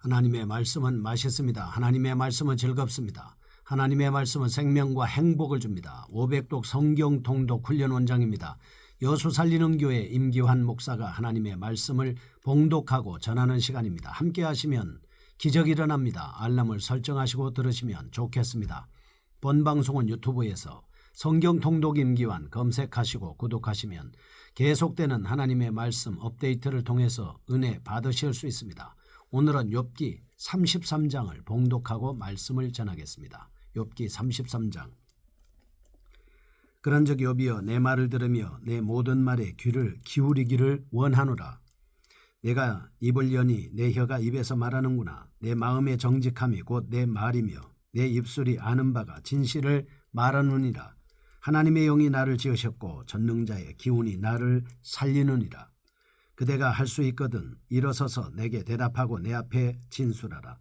하나님의 말씀은 맛있습니다. 하나님의 말씀은 즐겁습니다. 하나님의 말씀은 생명과 행복을 줍니다. 500독 성경 통독 훈련 원장입니다. 여수 살리는 교회 임기환 목사가 하나님의 말씀을 봉독하고 전하는 시간입니다. 함께 하시면 기적이 일어납니다. 알람을 설정하시고 들으시면 좋겠습니다. 본 방송은 유튜브에서 성경 통독 임기환 검색하시고 구독하시면 계속되는 하나님의 말씀 업데이트를 통해서 은혜 받으실 수 있습니다. 오늘은 욥기 33장을 봉독하고 말씀을 전하겠습니다. 욥기 33장. 그런즉 욥이여 내 말을 들으며 내 모든 말에 귀를 기울이기를 원하노라. 내가 입을 여니 내 혀가 입에서 말하는구나. 내 마음의 정직함이 곧 내 말이며 내 입술이 아는 바가 진실을 말하느니라. 하나님의 영이 나를 지으셨고 전능자의 기운이 나를 살리느니라. 그대가 할 수 있거든 일어서서 내게 대답하고 내 앞에 진술하라.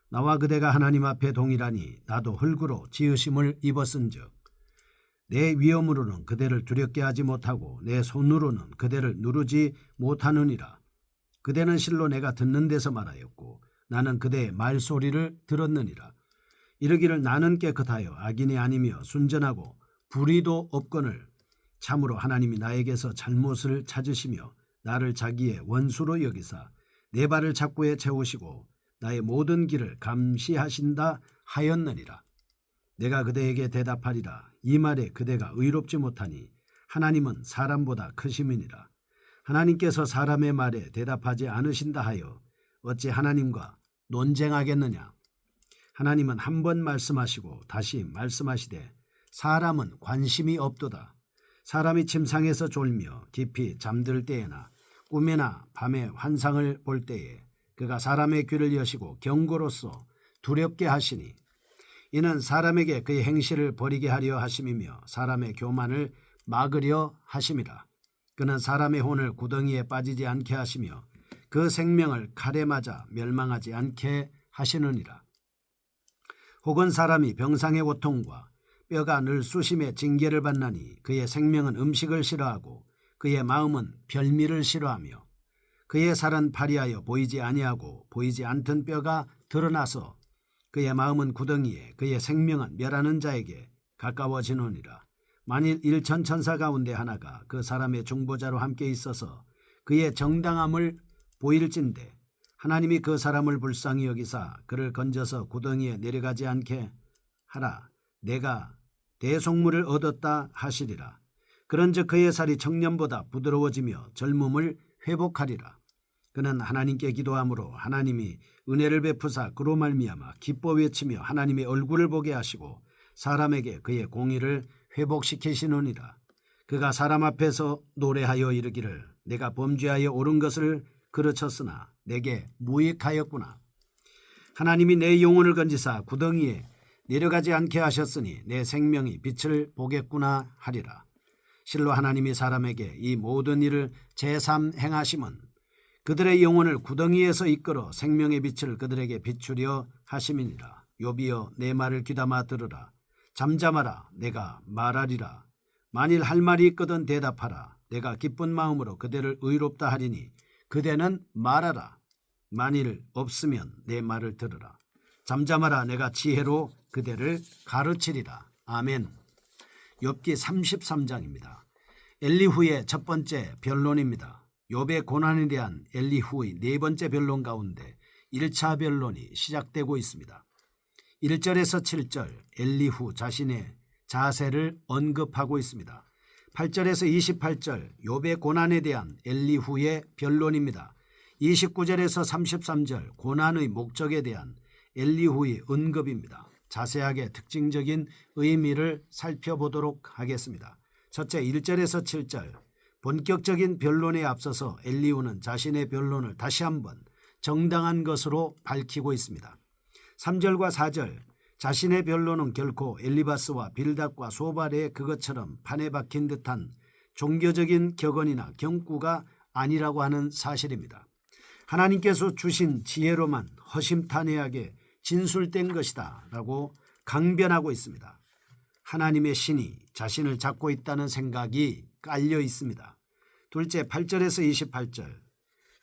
나와 그대가 하나님 앞에 동일하니 나도 흙으로 지으심을 입었은즉 내 위엄으로는 그대를 두렵게 하지 못하고 내 손으로는 그대를 누르지 못하느니라. 그대는 실로 내가 듣는 데서 말하였고 나는 그대의 말소리를 들었느니라. 이르기를 나는 깨끗하여 악인이 아니며 순전하고 불의도 없거늘 참으로 하나님이 나에게서 잘못을 찾으시며 나를 자기의 원수로 여기사 내 발을 착고에 채우시고 나의 모든 길을 감시하신다 하였느니라. 내가 그대에게 대답하리라. 이 말에 그대가 의롭지 못하니 하나님은 사람보다 크심이니라. 하나님께서 사람의 말에 대답하지 않으신다 하여 어찌 하나님과 논쟁하겠느냐. 하나님은 한 번 말씀하시고 다시 말씀하시되 사람은 관심이 없도다. 사람이 침상에서 졸며 깊이 잠들 때에나 꿈에나 밤에 환상을 볼 때에 그가 사람의 귀를 여시고 경고로서 두렵게 하시니 이는 사람에게 그의 행실을 버리게 하려 하심이며 사람의 교만을 막으려 하심이라. 그는 사람의 혼을 구덩이에 빠지지 않게 하시며 그 생명을 칼에 맞아 멸망하지 않게 하시느니라. 혹은 사람이 병상의 고통과 뼈가 늘 수심의 징계를 받나니 그의 생명은 음식을 싫어하고 그의 마음은 별미를 싫어하며 그의 살은 파리하여 보이지 아니하고 보이지 않던 뼈가 드러나서 그의 마음은 구덩이에 그의 생명은 멸하는 자에게 가까워지느니라. 만일 일천 천사 가운데 하나가 그 사람의 중보자로 함께 있어서 그의 정당함을 보일진대 하나님이 그 사람을 불쌍히 여기사 그를 건져서 구덩이에 내려가지 않게 하라. 내가 대속물을 얻었다 하시리라. 그런즉 그의 살이 청년보다 부드러워지며 젊음을 회복하리라. 그는 하나님께 기도함으로 하나님이 은혜를 베푸사 그로 말미암아 기뻐 외치며 하나님의 얼굴을 보게 하시고 사람에게 그의 공의를 회복시키시느니라. 그가 사람 앞에서 노래하여 이르기를 내가 범죄하여 옳은 것을 그르쳤으나 내게 무익하였구나. 하나님이 내 영혼을 건지사 구덩이에 내려가지 않게 하셨으니 내 생명이 빛을 보겠구나 하리라. 실로 하나님이 사람에게 이 모든 일을 제삼 행하심은 그들의 영혼을 구덩이에서 이끌어 생명의 빛을 그들에게 비추려 하심이니라. 욥이여 내 말을 귀담아 들으라. 잠잠하라. 내가 말하리라. 만일 할 말이 있거든 대답하라. 내가 기쁜 마음으로 그대를 의롭다 하리니 그대는 말하라. 만일 없으면 내 말을 들으라. 잠잠하라. 내가 지혜로 그대를 가르치리라. 아멘. 욥기 33장입니다. 엘리후의 첫 번째 변론입니다. 욥의 고난에 대한 엘리후의 네 번째 변론 가운데 1차 변론이 시작되고 있습니다. 1절에서 7절 엘리후 자신의 자세를 언급하고 있습니다. 8절에서 28절 욥의 고난에 대한 엘리후의 변론입니다. 29절에서 33절 고난의 목적에 대한 엘리후의 언급입니다. 자세하게 특징적인 의미를 살펴보도록 하겠습니다. 첫째 1절에서 7절 본격적인 변론에 앞서서 엘리후는 자신의 변론을 다시 한번 정당한 것으로 밝히고 있습니다. 3절과 4절 자신의 변론은 결코 엘리바스와 빌닷과 소발의 그것처럼 판에 박힌 듯한 종교적인 격언이나 경구가 아니라고 하는 사실입니다. 하나님께서 주신 지혜로만 허심탄회하게 진술된 것이다 라고 강변하고 있습니다. 하나님의 신이 자신을 잡고 있다는 생각이 깔려 있습니다. 둘째 8절에서 28절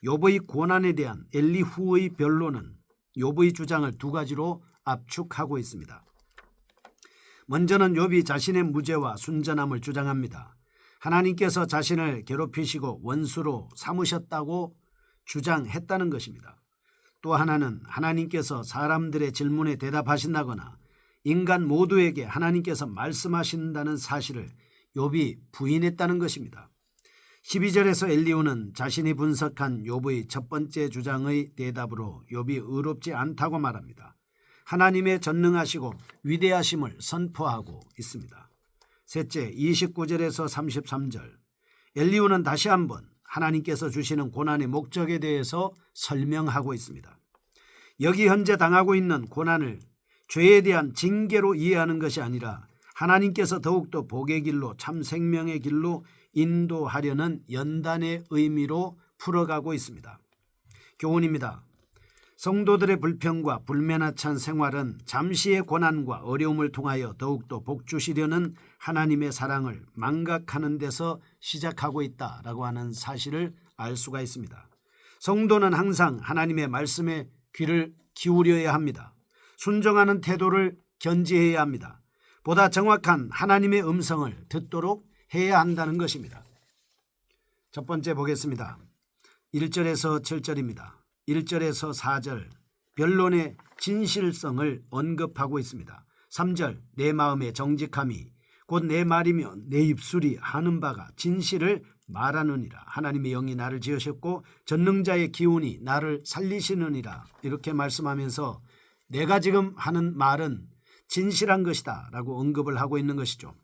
욥의 고난에 대한 엘리후의 변론은 욥의 주장을 두 가지로 압축하고 있습니다. 먼저는 욥이 자신의 무죄와 순전함을 주장합니다. 하나님께서 자신을 괴롭히시고 원수로 삼으셨다고 주장했다는 것입니다. 또 하나는 하나님께서 사람들의 질문에 대답하신다거나 인간 모두에게 하나님께서 말씀하신다는 사실을 욥이 부인했다는 것입니다. 12절에서 엘리후는 자신이 분석한 욥의 첫 번째 주장의 대답으로 욥이 의롭지 않다고 말합니다. 하나님의 전능하시고 위대하심을 선포하고 있습니다. 셋째, 29절에서 33절 엘리후는 다시 한번 하나님께서 주시는 고난의 목적에 대해서 설명하고 있습니다. 여기 현재 당하고 있는 고난을 죄에 대한 징계로 이해하는 것이 아니라 하나님께서 더욱더 복의 길로 참 생명의 길로 인도하려는 연단의 의미로 풀어가고 있습니다. 교훈입니다. 성도들의 불평과 불면하찬 생활은 잠시의 고난과 어려움을 통하여 더욱더 복주시려는 하나님의 사랑을 망각하는 데서 시작하고 있다라고 하는 사실을 알 수가 있습니다. 성도는 항상 하나님의 말씀에 귀를 기울여야 합니다. 순종하는 태도를 견지해야 합니다. 보다 정확한 하나님의 음성을 듣도록 해야 한다는 것입니다. 첫 번째 보겠습니다. 1절에서 7절입니다. 1절에서 4절 변론의 진실성을 언급하고 있습니다. 3절 내 마음의 정직함이 곧 내 말이며 내 입술이 하는 바가 진실을 말하느니라. 하나님의 영이 나를 지으셨고 전능자의 기운이 나를 살리시느니라. 이렇게 말씀하면서 내가 지금 하는 말은 진실한 것이다 라고 언급을 하고 있는 것이죠.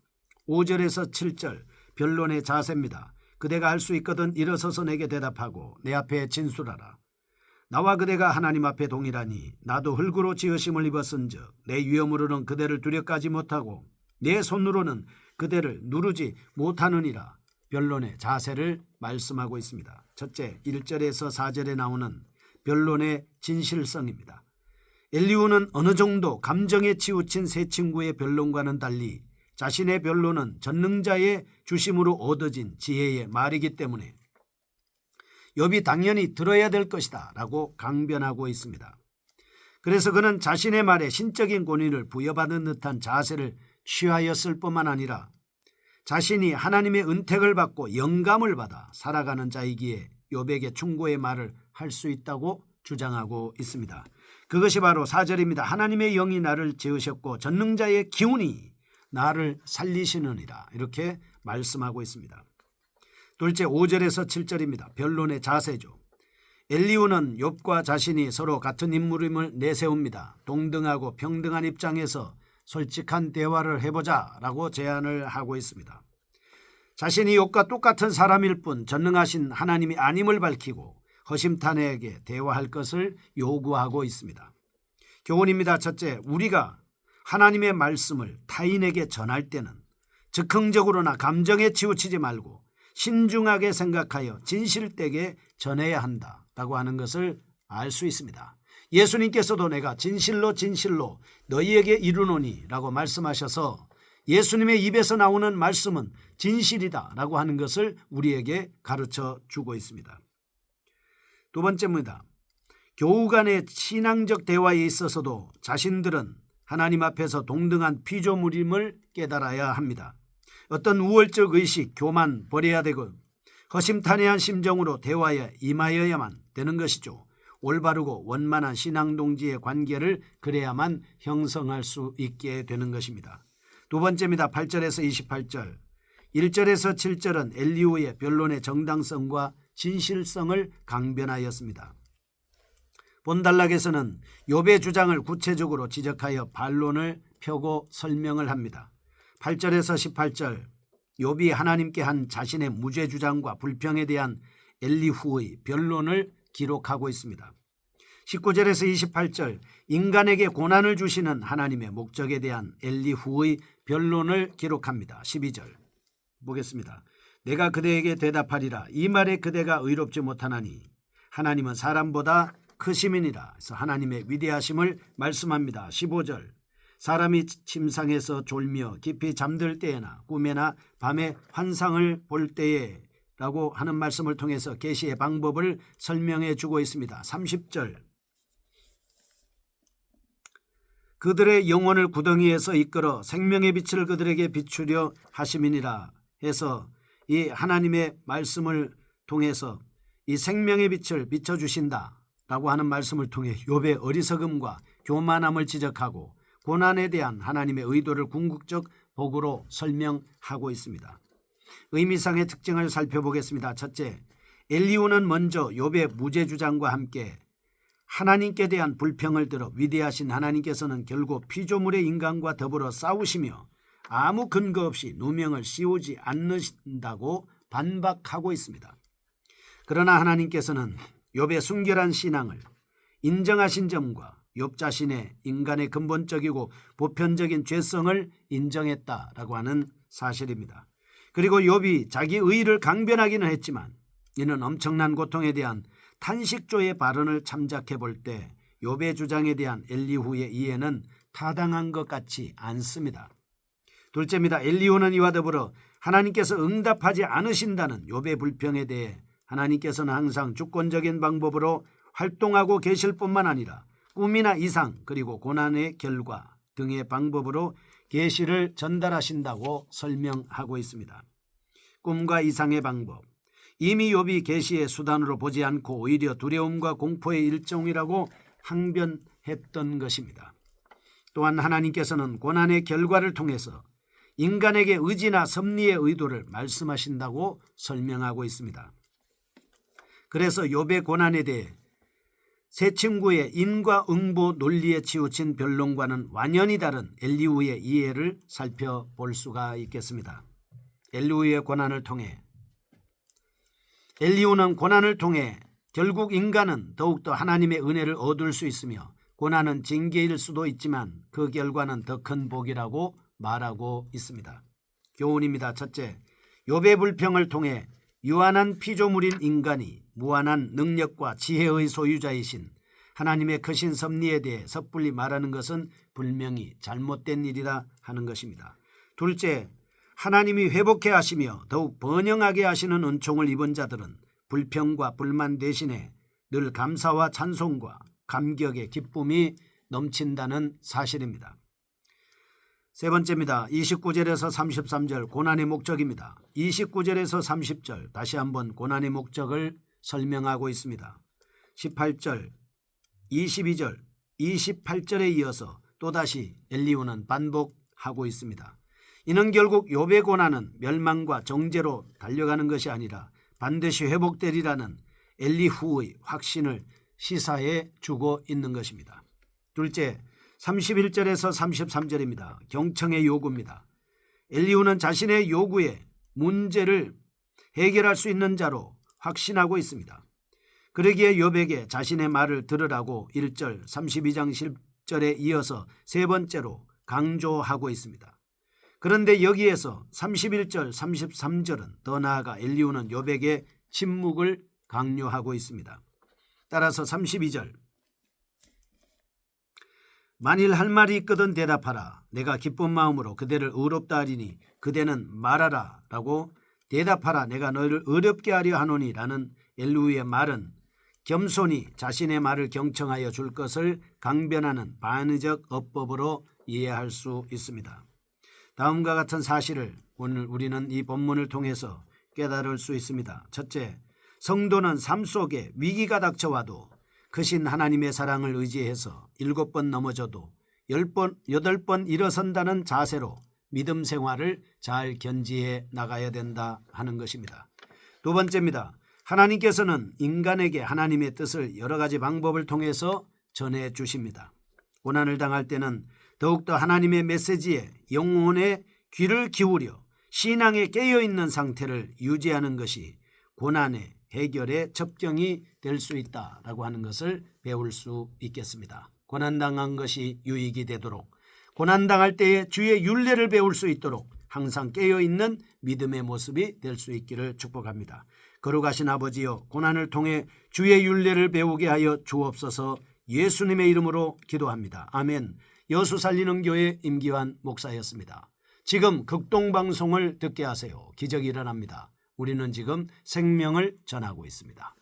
5절에서 7절 변론의 자세입니다. 그대가 할 수 있거든 일어서서 내게 대답하고 내 앞에 진술하라. 나와 그대가 하나님 앞에 동일하니 나도 흙으로 지으심을 입었은즉 내 위엄으로는 그대를 두렵까지 못하고 내 손으로는 그대를 누르지 못하느니라. 변론의 자세를 말씀하고 있습니다. 첫째, 1절에서 4절에 나오는 변론의 진실성입니다. 엘리후는 어느 정도 감정에 치우친 세 친구의 변론과는 달리 자신의 변론은 전능자의 주심으로 얻어진 지혜의 말이기 때문에 욥이 당연히 들어야 될 것이다 라고 강변하고 있습니다. 그래서 그는 자신의 말에 신적인 권위를 부여받은 듯한 자세를 취하였을 뿐만 아니라 자신이 하나님의 은택을 받고 영감을 받아 살아가는 자이기에 욥에게 충고의 말을 할 수 있다고 주장하고 있습니다. 그것이 바로 4절입니다. 하나님의 영이 나를 지으셨고 전능자의 기운이 나를 살리시느니라. 이렇게 말씀하고 있습니다. 둘째, 5절에서 7절입니다. 변론의 자세죠. 엘리후는 욥과 자신이 서로 같은 인물임을 내세웁니다. 동등하고 평등한 입장에서 솔직한 대화를 해보자 라고 제안을 하고 있습니다. 자신이 욥과 똑같은 사람일 뿐 전능하신 하나님이 아님을 밝히고 허심탄회하게 대화할 것을 요구하고 있습니다. 교훈입니다. 첫째, 우리가 하나님의 말씀을 타인에게 전할 때는 즉흥적으로나 감정에 치우치지 말고 신중하게 생각하여 진실되게 전해야 한다라고 하는 것을 알 수 있습니다. 예수님께서도 내가 진실로 진실로 너희에게 이르노니 라고 말씀하셔서 예수님의 입에서 나오는 말씀은 진실이다 라고 하는 것을 우리에게 가르쳐 주고 있습니다. 두 번째입니다. 교우 간의 신앙적 대화에 있어서도 자신들은 하나님 앞에서 동등한 피조물임을 깨달아야 합니다. 어떤 우월적 의식, 교만 버려야 되고 허심탄회한 심정으로 대화에 임하여야만 되는 것이죠. 올바르고 원만한 신앙동지의 관계를 그래야만 형성할 수 있게 되는 것입니다. 두 번째입니다. 8절에서 28절 1절에서 7절은 엘리후의 변론의 정당성과 진실성을 강변하였습니다. 본단락에서는 욥의 주장을 구체적으로 지적하여 반론을 펴고 설명을 합니다. 8절에서 18절 욥이 하나님께 한 자신의 무죄 주장과 불평에 대한 엘리후의 변론을 기록하고 있습니다. 19절에서 28절 인간에게 고난을 주시는 하나님의 목적에 대한 엘리후의 변론을 기록합니다. 12절 보겠습니다. 내가 그대에게 대답하리라. 이 말에 그대가 의롭지 못하나니 하나님은 사람보다 크심이니라. 그래서 하나님의 위대하심을 말씀합니다. 15절 사람이 침상에서 졸며 깊이 잠들 때에나 꿈에나 밤에 환상을 볼 때에 라고 하는 말씀을 통해서 계시의 방법을 설명해 주고 있습니다. 30절 그들의 영혼을 구덩이에서 이끌어 생명의 빛을 그들에게 비추려 하심이니라 해서 이 하나님의 말씀을 통해서 이 생명의 빛을 비춰주신다라고 하는 말씀을 통해 욥의 어리석음과 교만함을 지적하고 고난에 대한 하나님의 의도를 궁극적 복으로 설명하고 있습니다. 의미상의 특징을 살펴보겠습니다. 첫째, 엘리후는 먼저 욥의 무죄 주장과 함께 하나님께 대한 불평을 들어 위대하신 하나님께서는 결국 피조물의 인간과 더불어 싸우시며 아무 근거 없이 누명을 씌우지 않는다고 반박하고 있습니다. 그러나 하나님께서는 욥의 순결한 신앙을 인정하신 점과 욥 자신의 인간의 근본적이고 보편적인 죄성을 인정했다라고 하는 사실입니다. 그리고 욥이 자기 의의를 강변하기는 했지만 이는 엄청난 고통에 대한 탄식조의 발언을 참작해 볼 때 욥의 주장에 대한 엘리후의 이해는 타당한 것 같지 않습니다. 둘째입니다. 엘리후는 이와 더불어 하나님께서 응답하지 않으신다는 욥의 불평에 대해 하나님께서는 항상 주권적인 방법으로 활동하고 계실 뿐만 아니라 꿈이나 이상 그리고 고난의 결과 등의 방법으로 계시를 전달하신다고 설명하고 있습니다. 꿈과 이상의 방법, 이미 욥이 계시의 수단으로 보지 않고 오히려 두려움과 공포의 일종이라고 항변했던 것입니다. 또한 하나님께서는 고난의 결과를 통해서 인간에게 의지나 섭리의 의도를 말씀하신다고 설명하고 있습니다. 그래서 욥의 고난에 대해 세 친구의 인과응보 논리에 치우친 변론과는 완연히 다른 엘리후의 이해를 살펴볼 수가 있겠습니다. 엘리후의 고난을 통해 엘리후는 고난을 통해 결국 인간은 더욱더 하나님의 은혜를 얻을 수 있으며 고난은 징계일 수도 있지만 그 결과는 더 큰 복이라고 말하고 있습니다. 교훈입니다. 첫째, 욥의 불평을 통해 유한한 피조물인 인간이 무한한 능력과 지혜의 소유자이신 하나님의 크신 섭리에 대해 섣불리 말하는 것은 분명히 잘못된 일이라 하는 것입니다. 둘째, 하나님이 회복해 하시며 더욱 번영하게 하시는 은총을 입은 자들은 불평과 불만 대신에 늘 감사와 찬송과 감격의 기쁨이 넘친다는 사실입니다. 세 번째입니다. 29절에서 33절 고난의 목적입니다. 29절에서 30절 다시 한번 고난의 목적을 설명하고 있습니다. 18절, 22절, 28절에 이어서 또다시 엘리후는 반복하고 있습니다. 이는 결국 욥의 고난은 멸망과 정죄로 달려가는 것이 아니라 반드시 회복되리라는 엘리후의 확신을 시사해 주고 있는 것입니다. 둘째, 31절에서 33절입니다. 경청의 요구입니다. 엘리후는 자신의 요구에 문제를 해결할 수 있는 자로 확신하고 있습니다. 그러기에 욥에게 자신의 말을 들으라고 1절 32장 10절에 이어서 세 번째로 강조하고 있습니다. 그런데 여기에서 31절 33절은 더 나아가 엘리후는 욥에게 침묵을 강요하고 있습니다. 따라서 32절 만일 할 말이 있거든 대답하라. 내가 기쁜 마음으로 그대를 의롭다 하리니 그대는 말하라 라고 대답하라. 내가 너희를 어렵게 하려 하노니 라는 엘리후의 말은 겸손히 자신의 말을 경청하여 줄 것을 강변하는 반의적 어법으로 이해할 수 있습니다. 다음과 같은 사실을 오늘 우리는 이 본문을 통해서 깨달을 수 있습니다. 첫째, 성도는 삶 속에 위기가 닥쳐와도 크신 하나님의 사랑을 의지해서 7번 넘어져도 10번, 8번 일어선다는 자세로 믿음 생활을 잘 견지해 나가야 된다 하는 것입니다. 두 번째입니다. 하나님께서는 인간에게 하나님의 뜻을 여러 가지 방법을 통해서 전해 주십니다. 고난을 당할 때는 더욱더 하나님의 메시지에 영혼의 귀를 기울여 신앙에 깨어있는 상태를 유지하는 것이 고난의 해결의 접경이 될 수 있다라고 하는 것을 배울 수 있겠습니다. 고난당한 것이 유익이 되도록 고난당할 때에 주의 율례를 배울 수 있도록 항상 깨어있는 믿음의 모습이 될 수 있기를 축복합니다. 거룩하신 아버지여 고난을 통해 주의 율례를 배우게 하여 주옵소서. 예수님의 이름으로 기도합니다. 아멘. 여수 살리는 교회 임기환 목사였습니다. 지금 극동방송을 듣게 하세요. 기적이 일어납니다. 우리는 지금 생명을 전하고 있습니다.